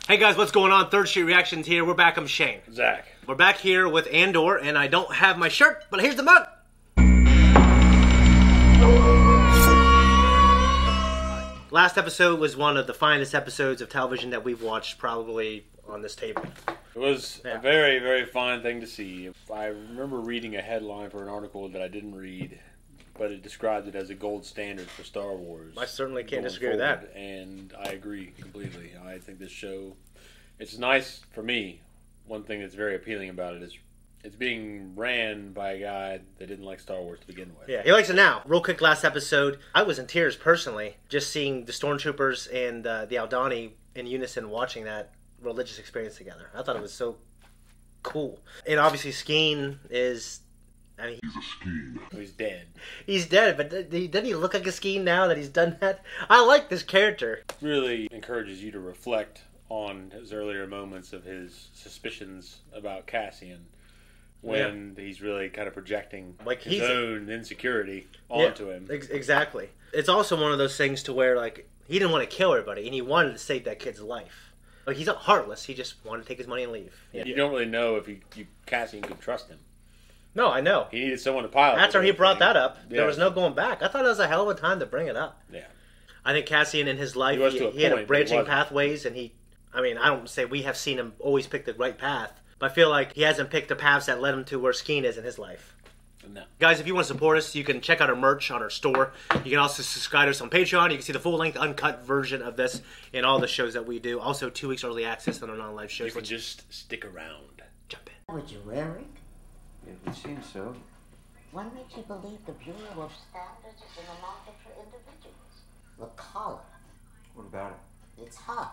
Hey guys, what's going on? Third Street Reactions here. We're back. I'm Shane. Zach. We're back here with Andor, and I don't have my shirt, but here's the mug. Last episode was one of the finest episodes of television that we've watched probably on this table. It was a very, very fine thing to see. I remember reading a headline for an article that I didn't read, but it described it as a gold standard for Star Wars. I certainly can't disagree with that. And I agree completely. I think this show, it's nice for me. One thing that's very appealing about it is it's being ran by a guy that didn't like Star Wars to begin with. Yeah, he likes it now. Real quick, last episode, I was in tears personally, just seeing the Stormtroopers and the Aldani in unison watching that religious experience together. I thought it was so cool. And obviously Skeen is... I mean, he's a Skeen. He's dead. He's dead, but doesn't he look like a Skeen now that he's done that? I like this character. Really encourages you to reflect on his earlier moments of his suspicions about Cassian when he's really kind of projecting like his own insecurity onto him. Exactly. It's also one of those things to where like he didn't want to kill everybody and he wanted to save that kid's life. Like he's not heartless. He just wanted to take his money and leave. Yeah. You don't really know if Cassian could trust him. No, I know. He needed someone to pilot. After he brought that up, there was no going back. I thought it was a hell of a time to bring it up. Yeah. I think Cassian in his life, he had branching pathways, and I don't say we have seen him always pick the right path, but I feel like he hasn't picked the paths that led him to where Skeen is in his life. No. Guys, if you want to support us, you can check out our merch on our store. You can also subscribe to us on Patreon. You can see the full-length, uncut version of this in all the shows that we do. Also, 2 weeks early access on our non-live shows. You can just stick around. Jump in. Would you wear it? It would seem so. What makes you believe the Bureau of Standards is in the market for individuals? The collar. What about it? It's high.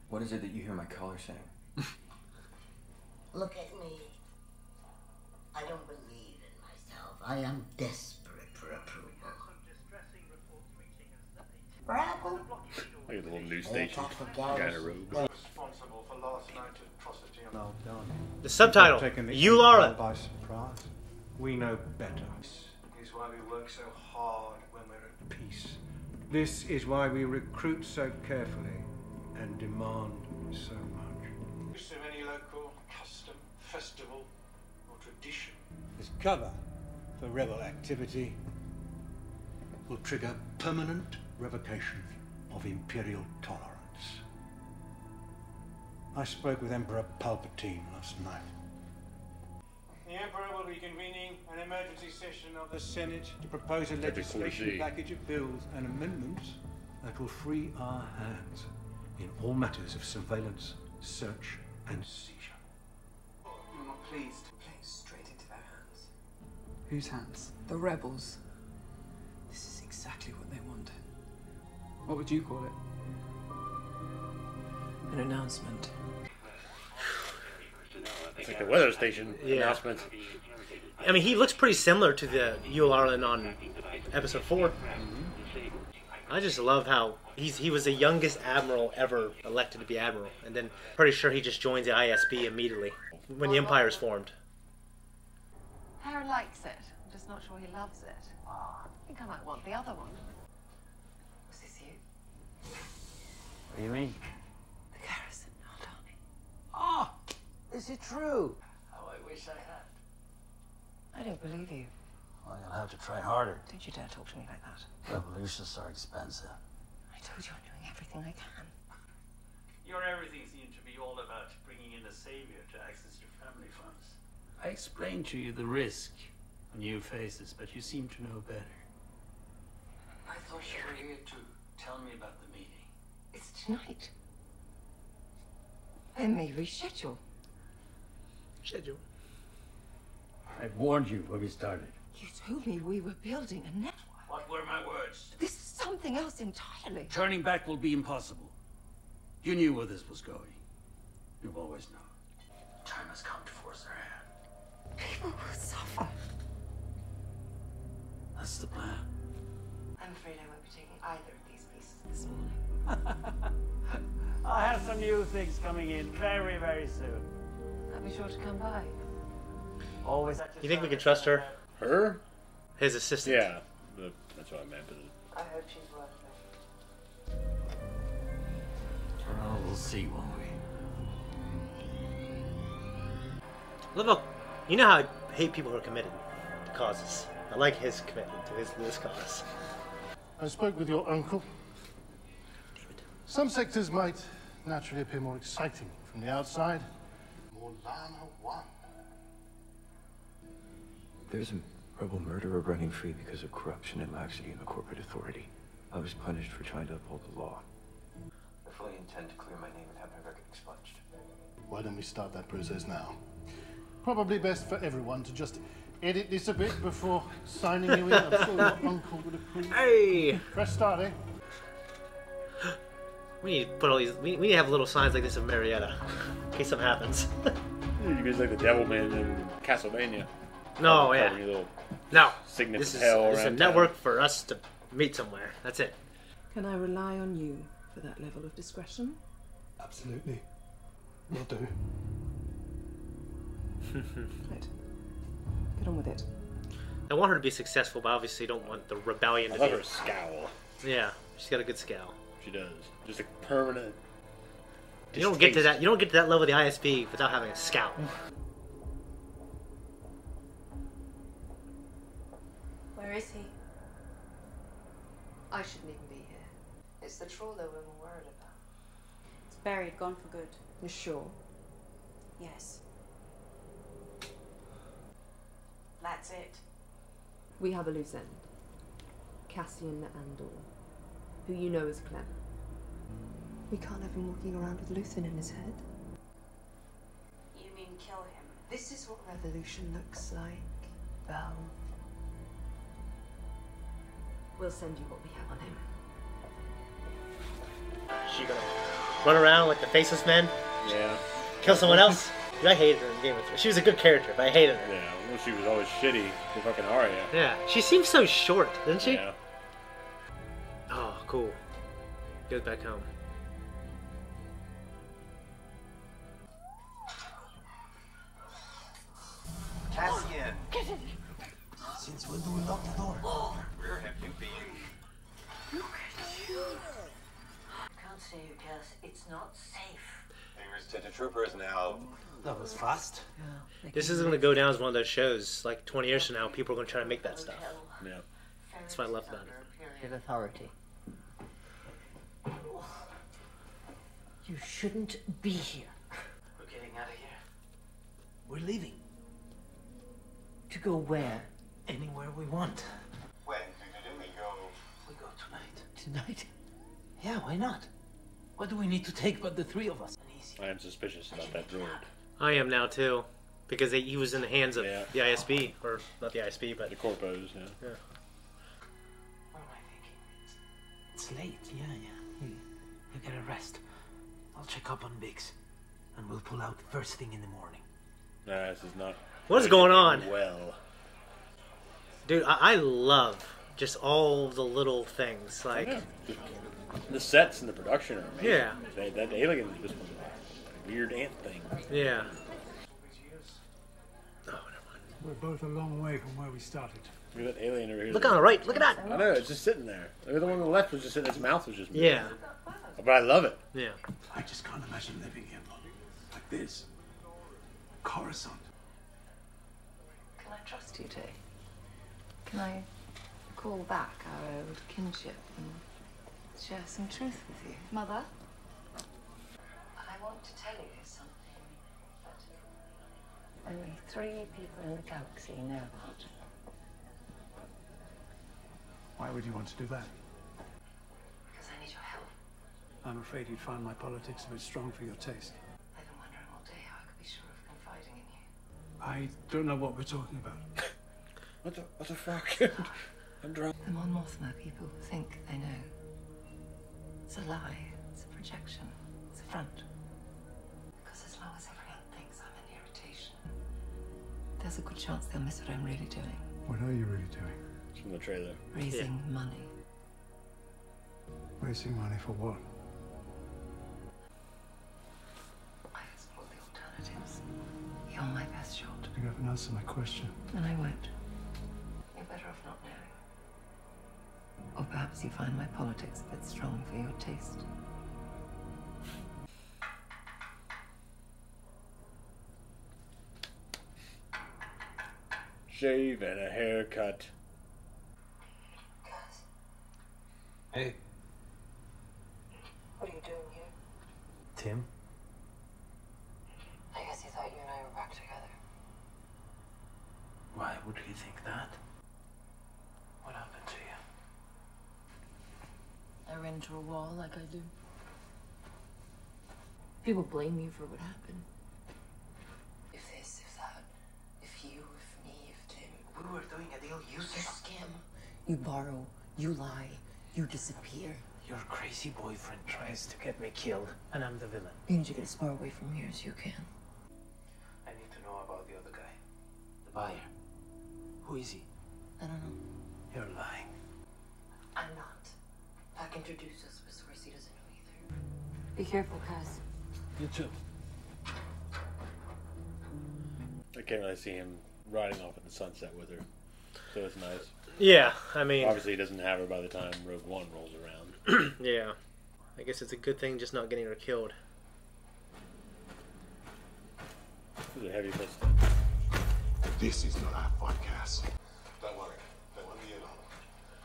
What is it that you hear my collar saying? Look at me. I don't believe in myself. I am desperate for approval. Bravo. Like a little news station. Guy in a robe. Responsible for last night's atrocity. Well done. The subtitle. You Lauren. By surprise. We know better. This is why we work so hard when we're at peace. This is why we recruit so carefully and demand so much. Is there any local custom, festival, or tradition? This cover for rebel activity will trigger permanent revocation of Imperial tolerance. I spoke with Emperor Palpatine last night. The Emperor will be convening an emergency session of The Senate to propose a legislation package of bills and amendments that will free our hands in all matters of surveillance, search, and seizure. I'm not pleased. Play straight into their hands. Whose hands? The rebels. This is exactly what they want. What would you call it? An announcement. It's like the weather station announcement. I mean, he looks pretty similar to the Yul Arlen on episode 4. I just love how he was the youngest admiral ever elected to be admiral, and then pretty sure he just joins the ISB immediately when the Empire is formed. Harry likes it. I'm just not sure he loves it. I think I might want the other one. Was this you? What do you mean? The garrison, Aldani. Ah! Is it true? Oh, I wish I had. I don't believe you. Well, you'll have to try harder. Don't you dare talk to me like that. Revolutions are expensive. I told you I'm doing everything I can. Your everything seems to be all about bringing in a savior to access your family funds. I explained to you the risk, new faces, but you seem to know better. I thought you were here to tell me about the meeting. It's tonight. I may reschedule. I warned you when we started. You told me we were building a network. What were my words? This is something else entirely. Turning back will be impossible. You knew where this was going. You've always known. Time has come to force their hand. People will suffer. That's the plan. I'm afraid I won't be taking either of these pieces this morning. I have some new things coming in very, very soon. I'll be sure to come by. Always. You think we can trust her? Her? His assistant. Yeah, that's what I meant. I hope she's worth it. Well, we'll see, won't we? Love how, you know how I hate people who are committed to causes. I like his commitment to this cause. I spoke with your uncle. Some sectors might naturally appear more exciting from the outside. Molana 1. There's a rebel murderer running free because of corruption and laxity in the corporate authority. I was punished for trying to uphold the law. I fully intend to clear my name and have my record expunged. Why don't we start that process now? Probably best for everyone to just edit this a bit before signing you in. I'm sure your uncle would approve. Hey! Press start, eh? We need to put all these. We need to have little signs like this in Marietta, in case something happens. You could be like the Devilman in Castlevania. No, yeah. No. Signet This hell is a network for us to meet somewhere. That's it. Can I rely on you for that level of discretion? Absolutely. Will do. Right. Get on with it. I want her to be successful, but obviously don't want the rebellion to I love be. her scowl. Yeah, she's got a good scowl. She does. Just a permanent. You don't get to that. You don't get to that level of the ISB without having a scowl. Where is he? I shouldn't even be here. It's the Trawler we were worried about. It's buried, gone for good. You sure? Yes. That's it. We have a loose end. Cassian Andor, who you know as Clem. We can't have him walking around with Luthen in his head. You mean kill him? This is what revolution looks like, Val. We'll send you what we have on him. She gonna run around like the Faceless Men? Yeah. Kill someone else? Dude, I hated her in Game of Thrones. She was a good character, but I hated her. Yeah, well, she was always shitty to fucking Arya. Yeah, she seems so short, doesn't she? Yeah. Oh, cool. Goes back home. Cassian! Since when do we lock the door? Where have you been? Look at you. Can't say you, Cass. It's not safe. There's 10 troopers now. That was fast. This is going to go down as one of those shows. Like 20 years from now, people are going to try to make that stuff. Yeah. That's what I love about it. Of authority. You shouldn't be here. We're getting out of here. We're leaving. To go where? Anywhere we want. When do we go? We go tonight. Tonight? Yeah, why not? What do we need to take but the three of us? I am suspicious about that droid. I am now too, because he was in the hands of the ISB, or not the ISB, but the corpos. Yeah. What am I thinking? It's late. Yeah. You get a rest. I'll check up on Biggs, and we'll pull out first thing in the morning. Nah, this is not. What is going on? Well, dude, I love just all the little things like the sets and the production are amazing. Yeah. That alien is just a weird ant thing. Yeah. We're both a long way from where we started. Look at that alien over here. Look on the right. Look at that. I know. It's just sitting there. Look at the one on the left was just sitting. Its mouth was just moving. Yeah. But I love it. Yeah. I just can't imagine living here like this. Coruscant. Can I trust you, Jay? Can I call back our old kinship and share some truth with you? Mother? I want to tell you something that only 3 people in the galaxy know about. Why would you want to do that? Because I need your help. I'm afraid you'd find my politics a bit strong for your taste. I've been wondering all day how I could be sure of confiding in you. I don't know what we're talking about. What the fuck? I'm drunk. The Mon Mothma people think they know. It's a lie. It's a projection. It's a front. Because as long as everyone thinks I'm an irritation, there's a good chance they'll miss what I'm really doing. What are you really doing? It's from the trailer. Raising money. Raising money for what? I've explored the alternatives. You're my best shot. You haven't answered my question. And I won't. You're better off not knowing. Or perhaps you find my politics a bit strong for your taste. shave and a haircut. Hey. What are you doing here? Tim? I guess you thought you and I were back together. Why would he think that? What happened to you? I ran into a wall like I do. People blame you for what happened. If this, if that, if you, if me, if Tim. We were doing a deal. You scam. You borrow. You lie. You disappear. Your crazy boyfriend tries to get me killed, and I'm the villain. You need to get as far away from here as you can. I need to know about the other guy. The buyer. Who is he? I don't know. You're lying. I'm not. Pac introduced us, but source he doesn't know either. Be careful, Cass. You too. I can't really see him riding off in the sunset with her, so it's nice. Yeah, I mean... Obviously he doesn't have her by the time Rogue One rolls around. Yeah. I guess it's a good thing just not getting her killed. This is a heavy footstep. This is not our fight, Cass. Don't worry. They won't be in on it.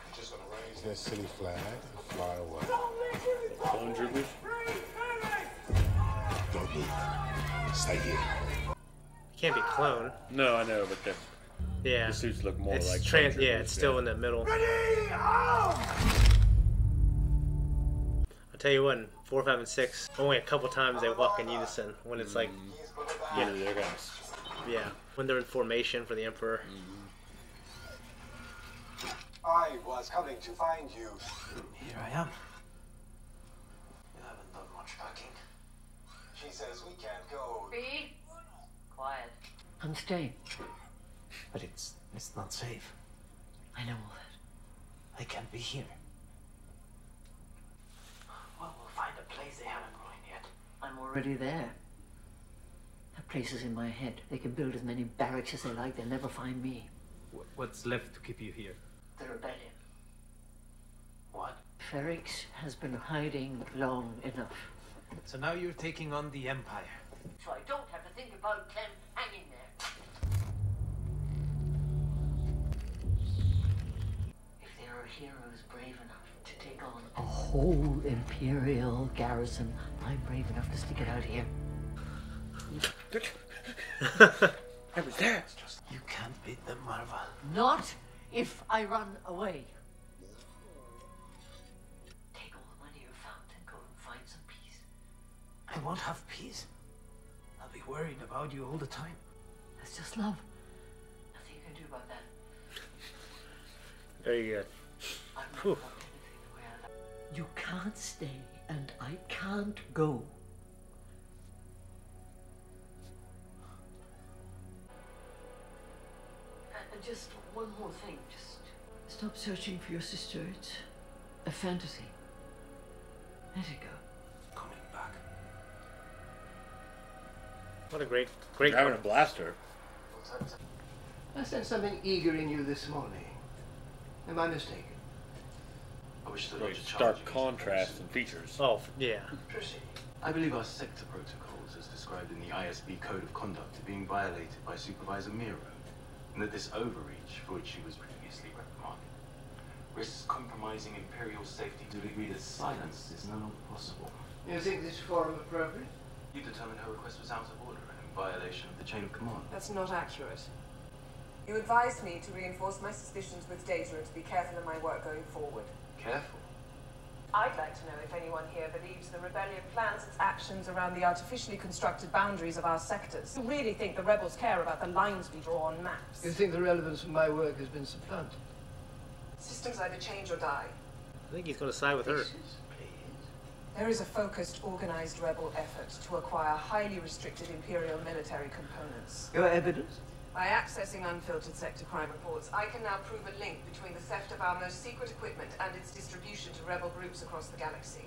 We're just gonna raise their silly flag and fly away. Clone troopers? Don't move. Stay here. It can't be clone. No, I know, but yeah, the suits look more it's like yeah, it's still in the middle. Ready? Out! I'll tell you what, in 4, 5, and 6, only a couple times they walk in unison. When it's like, yeah, they're gonna... yeah, when they're in formation for the Emperor. I was coming to find you. Here I am. You haven't done much packing. She says we can't go. Be quiet. I'm staying. But it's not safe. I know all that. I can't be here. Well, we'll find a place they haven't ruined yet. I'm already there. That place is in my head. They can build as many barracks as they like. They'll never find me. What's left to keep you here? The rebellion. What? Ferrix has been hiding long enough. So now you're taking on the Empire. So I don't have to think about Clem hanging there. If there are heroes brave enough to take on a whole Imperial garrison, I'm brave enough to stick it out here. I was there. You can't beat them, Marva. Not if I run away. Take all the money you found and go and find some peace. I won't have peace. I'll be worried about you all the time. That's just love. Nothing you can do about that. Very good. Whew. You can't stay and I can't go. And just one more thing. Just stop searching for your sister. It's a fantasy. Let it go. Coming back. What a great You're having a blaster. I sensed something eager in you this morning. Am I mistaken? I wish to Very stark contrast in features. Oh, yeah. Proceed. I believe our sector protocols, as described in the ISB Code of Conduct, are being violated by Supervisor Miro, and that this overreach, for which she was previously reprimanded, risks compromising Imperial safety to a degree that silence is no longer possible. You think this forum appropriate? You determined her request was out of order and in violation of the chain of command. That's not accurate. You advised me to reinforce my suspicions with data and to be careful in my work going forward. Careful. I'd like to know if anyone here believes the rebellion plans its actions around the artificially constructed boundaries of our sectors. You really think the rebels care about the lines we draw on maps? You think the relevance of my work has been supplanted? Systems either change or die. I think he's going to side with her. There is a focused, organized rebel effort to acquire highly restricted Imperial military components. Your evidence? By accessing unfiltered sector crime reports, I can now prove a link between the theft of our most secret equipment and its distribution to rebel groups across the galaxy.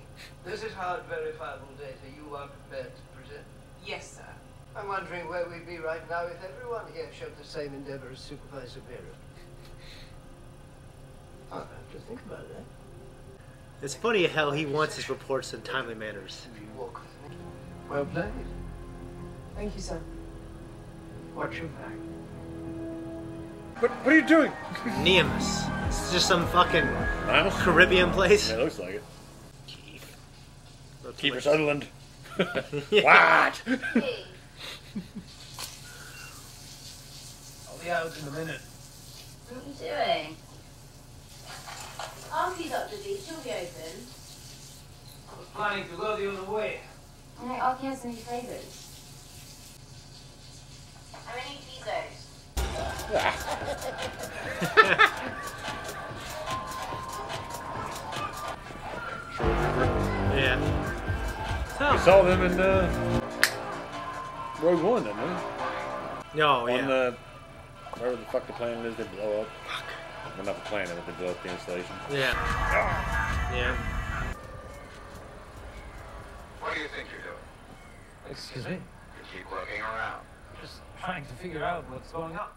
This is hard, verifiable data you are prepared to present? Yes, sir. I'm wondering where we'd be right now if everyone here showed the same endeavor as Supervisor Miro. I'll have to think about that. It's funny how he wants his reports in timely manners. Well played. Thank you, sir. Watch your back. What are you doing? Nemus. It's just some fucking Caribbean place. Yeah, it looks like it. Kiefer Sutherland. What? I'll be out in a minute. What are you doing? Auntie Dr. D, she'll be open. I was planning to go the other way. Alright, Auntie has any favours. How many pizzos? Yeah. We saw them in Rogue One, didn't we? Oh, yeah. On the wherever the fuck the planet is, they blow up. Fuck. Well, not the planet, but they blow up the installation. Yeah. Yeah. What do you think you're doing? Excuse me? You keep looking around. Just trying to figure out what's going on.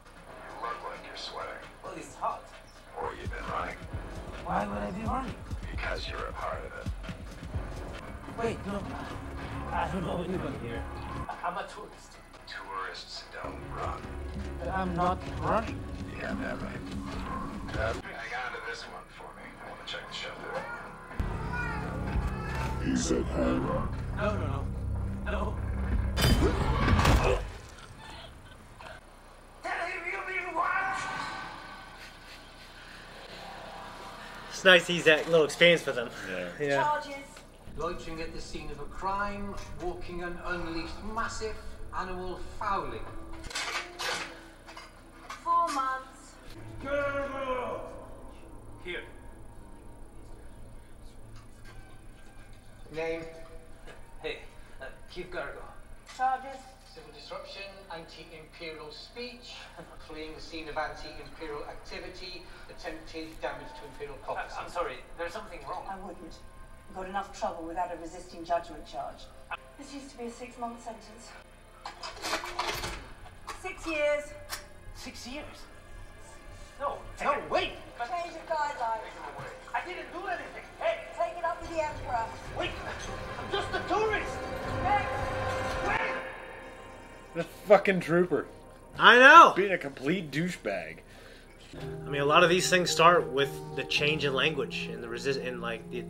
You look like you're sweating. Well, it's hot. Or you've been running. Why would I be running? Because you're a part of it. Wait, no. I don't know anybody here. I'm a tourist. Tourists don't run. I'm not running. Yeah, that right. Hang on to this one for me. I want to check the show through. He said hang on. No. It's nice he's that little experience with them. Yeah. Charges. Loitering at the scene of a crime, walking and unleashed massive animal fouling. 4 months. Here. Name? Hey, Keith Gargo. Charges. Civil disruption, anti-imperial speech, fleeing the scene of anti-imperial activity, attempted damage to imperial property. I'm sorry, there's something wrong. I wouldn't. You got enough trouble without a resisting judgment charge. This used to be a 6-month sentence. 6 years. 6 years? No, wait! Change of guidelines. I didn't do anything. Hey! Take it up with the Emperor. Wait! I'm just a tourist! Wait! The fucking trooper. I know! Being a complete douchebag. I mean, a lot of these things start with the change in language and the and like the,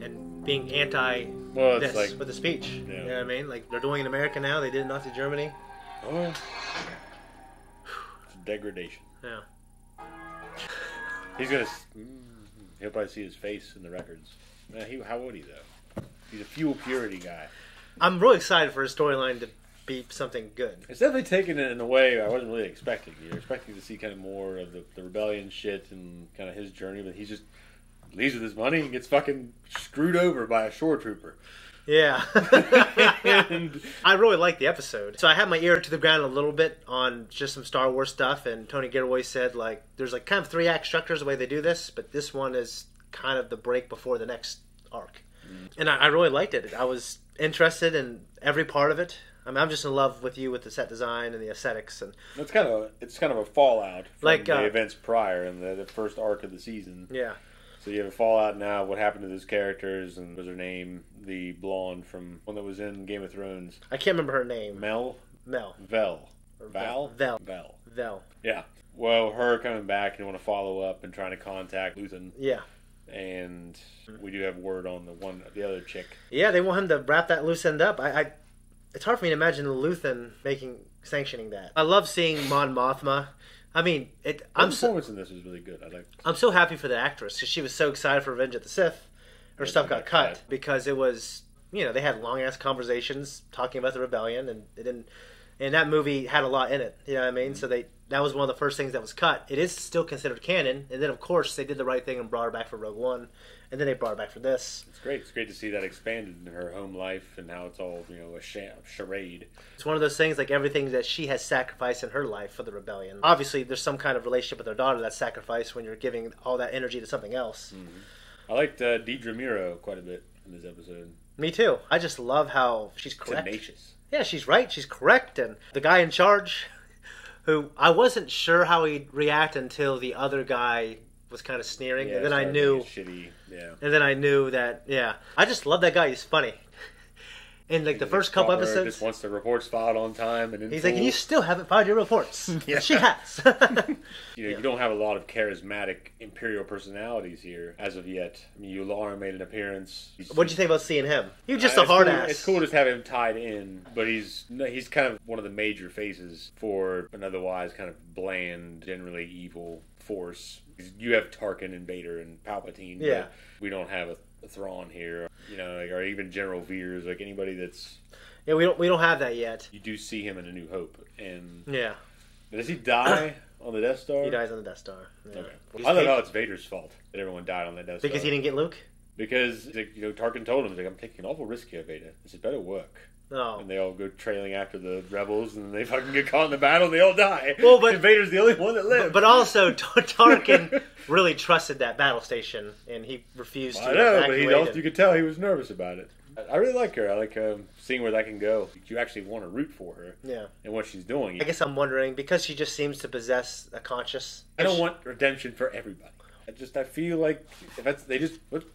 and being anti this like, with the speech. Yeah. You know what I mean? Like they're doing in America now. They did in Nazi Germany. Oh, it's degradation. Yeah. He's gonna. He'll probably see his face in the records. How would he though? He's a fuel purity guy. I'm really excited for his storyline to be something good. It's definitely taken it in a way I wasn't really expecting. You're expecting to see kind of more of the rebellion shit and kind of his journey, but he just leaves with his money and gets fucking screwed over by a shore trooper. Yeah. And I really liked the episode. So I had my ear to the ground a little bit on just some Star Wars stuff, and Tony Gilroy said, like, there's like kind of 3-act structures the way they do this, but this one is kind of the break before the next arc. And I really liked it. I was interested in every part of it. I mean, I'm just in love with you with the set design and the aesthetics, and it's kind of a fallout from like the events prior in the first arc of the season. Yeah. So you have a fallout now. What happened to those characters? And what was her name? The blonde from one that was in Game of Thrones. I can't remember her name. Vel. Yeah. Well, her coming back and want to follow up and trying to contact Luthen. Yeah. And we do have word on the other chick. Yeah, they want him to wrap that loose end up. It's hard for me to imagine Luthen sanctioning that. I love seeing Mon Mothma. I mean, the performance in this was really good. I'm so happy for the actress because she was so excited for Revenge of the Sith. Her stuff got cut because it was, they had long ass conversations talking about the rebellion, and it didn't. And that movie had a lot in it. You know what I mean? So that was one of the first things that was cut. It is still considered canon, and then of course they did the right thing and brought her back for Rogue One, and then they brought her back for this. It's great. It's great to see that expanded in her home life and how it's all a charade. It's one of those things like everything that she has sacrificed in her life for the rebellion. Obviously, there's some kind of relationship with her daughter that's sacrificed when you're giving all that energy to something else. Mm-hmm. I liked Deedra Miro quite a bit in this episode. Me too. I just love how she's correct. Tenacious. Yeah, she's right. She's correct. And the guy in charge, who I wasn't sure how he'd react until the other guy was kind of sneering. Yeah, and then I knew. Shitty. Yeah. And then I knew that, I just love that guy. He's funny. In like the first couple episodes, just wants the reports filed on time, and he's like, "And you still haven't filed your reports." Yeah. She has. You don't have a lot of charismatic Imperial personalities here as of yet. I mean, Yularen made an appearance. What'd you think about seeing him? He was just a hard ass. It's cool to have him tied in, but he's kind of one of the major faces for an otherwise kind of bland, generally evil force. You have Tarkin and Vader and Palpatine. Yeah, but we don't have a Thrawn here, or even General Veers, like anybody that's. Yeah, we don't have that yet. You do see him in A New Hope, and yeah, does he die on the Death Star? He dies on the Death Star. Yeah. Okay. I don't know. It's Vader's fault that everyone died on the Death Star because he didn't get Luke. Because Tarkin told him, "I'm taking an awful risk here, Vader. This had better work." Oh. And they all go trailing after the rebels, and they fucking get caught in the battle, and they all die. Well, but and Vader's the only one that lived. But also, Tarkin really trusted that battle station, and he refused to evacuate but you could tell he was nervous about it. I really like her. I like seeing where that can go. You actually want to root for her. Yeah. And what she's doing. I guess I'm wondering, because she just seems to possess a conscience. I don't want redemption for everybody. I feel like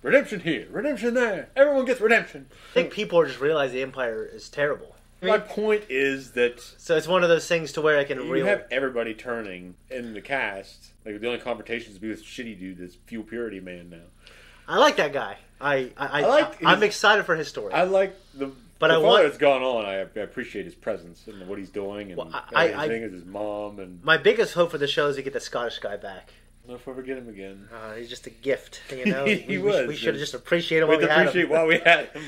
redemption here, redemption there. Everyone gets redemption. I think people are just realize the Empire is terrible. My point is that so it's one of those things to where I can have everybody turning in the cast. Like the only confrontations be with shitty dude that's fuel purity man now. I like that guy. I'm excited for his story. I like the that's gone on. I appreciate his presence and what he's doing and everything is his mom and my biggest hope for the show is to get the Scottish guy back. I don't know if we'll ever get him again. He's just a gift, he we should have just appreciated while we had him.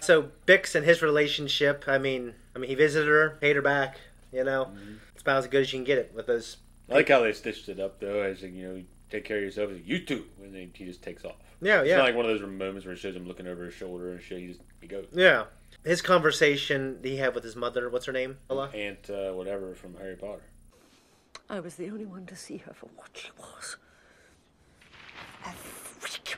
So Bix and his relationship. I mean, he visited her, paid her back. Mm-hmm. It's about as good as you can get it with those. I like how they stitched it up though. As you take care of yourself. You too, and then he just takes off. Yeah. It's not like one of those moments where it shows him looking over his shoulder and shit. He goes. Yeah. His conversation he had with his mother. What's her name? Aunt whatever from Harry Potter. I was the only one to see her for what she was. A freak.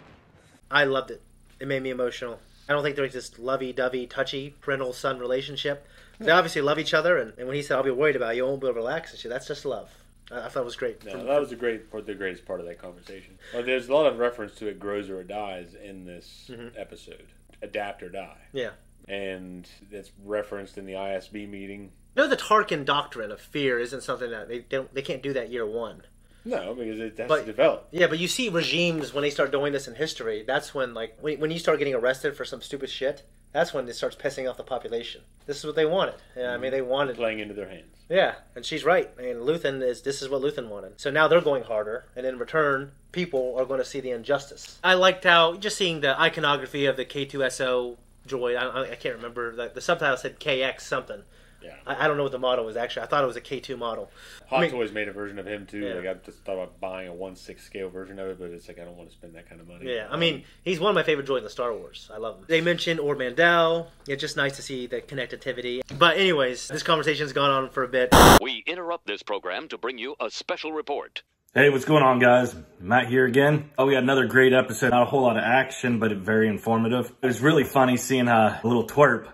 I loved it. It made me emotional. I don't think there was this lovey-dovey, touchy parental-son relationship. They obviously love each other, and when he said, "I'll be worried about you, I won't be able to relax," and that's just love. I thought it was great. No, that was the greatest part of that conversation. Well, there's a lot of reference to it grows or it dies in this episode. Adapt or die. Yeah. And it's referenced in the ISB meeting. The Tarkin doctrine of fear isn't something that they can't do that year one. No, because it has to develop. Yeah, but you see regimes when they start doing this in history. That's when, when you start getting arrested for some stupid shit. That's when it starts pissing off the population. This is what they wanted. Yeah, I mean, they wanted playing into their hands. Yeah, and she's right. And this is what Luthen wanted. So now they're going harder, and in return, people are going to see the injustice. I liked how just seeing the iconography of the K2SO droid. I can't remember the subtitle said KX something. Yeah. I don't know what the model was actually. I thought it was a K2 model. Hot Toys made a version of him too. Yeah. I just thought about buying a 1/6 scale version of it, but it's I don't want to spend that kind of money. Yeah, I mean, he's one of my favorite droids in the Star Wars. I love him. They mentioned Ord Mantell. It's just nice to see the connectivity. But anyways, this conversation's gone on for a bit. We interrupt this program to bring you a special report. Hey, what's going on, guys? Matt here again. Oh, we had another great episode. Not a whole lot of action, but very informative. It was really funny seeing a little twerp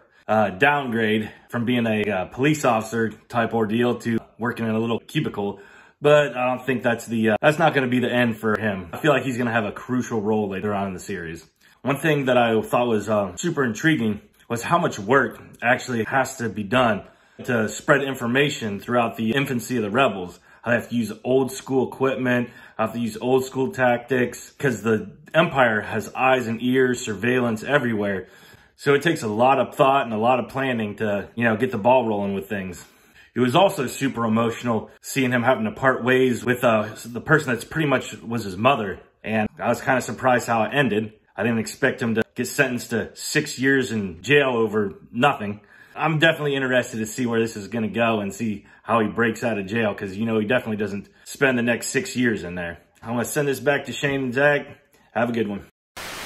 downgrade from being a police officer type ordeal to working in a little cubicle. But I don't think that's not going to be the end for him. I feel like he's going to have a crucial role later on in the series. One thing that I thought was super intriguing was how much work actually has to be done to spread information throughout the infancy of the rebels. I have to use old school equipment. I have to use old school tactics because the Empire has eyes and ears, surveillance everywhere. So it takes a lot of thought and a lot of planning to, get the ball rolling with things. It was also super emotional seeing him having to part ways with the person that's pretty much was his mother. And I was kind of surprised how it ended. I didn't expect him to get sentenced to 6 years in jail over nothing. I'm definitely interested to see where this is going to go and see how he breaks out of jail because, he definitely doesn't spend the next 6 years in there. I'm going to send this back to Shane and Zach. Have a good one.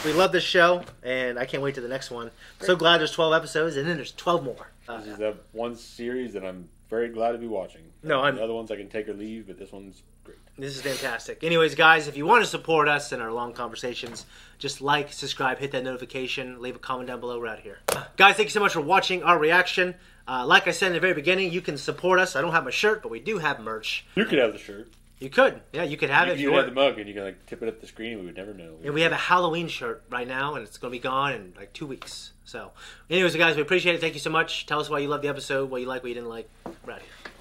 We love this show, and I can't wait to the next one. So glad there's 12 episodes, and then there's 12 more. This is that one series that I'm very glad to be watching. The other ones I can take or leave, but this one's great. This is fantastic. Anyways, guys, if you want to support us in our long conversations, just like, subscribe, hit that notification, leave a comment down below right here. Guys, thank you so much for watching our reaction. Like I said in the very beginning, you can support us. I don't have my shirt, but we do have merch. You could have the shirt. You could. Yeah, you could have it. You could have the mug, and you can tip it up the screen. We would never know. And we have a Halloween shirt right now, and it's going to be gone in 2 weeks. So, anyways, guys, we appreciate it. Thank you so much. Tell us why you loved the episode, what you like, what you didn't like. We're out here.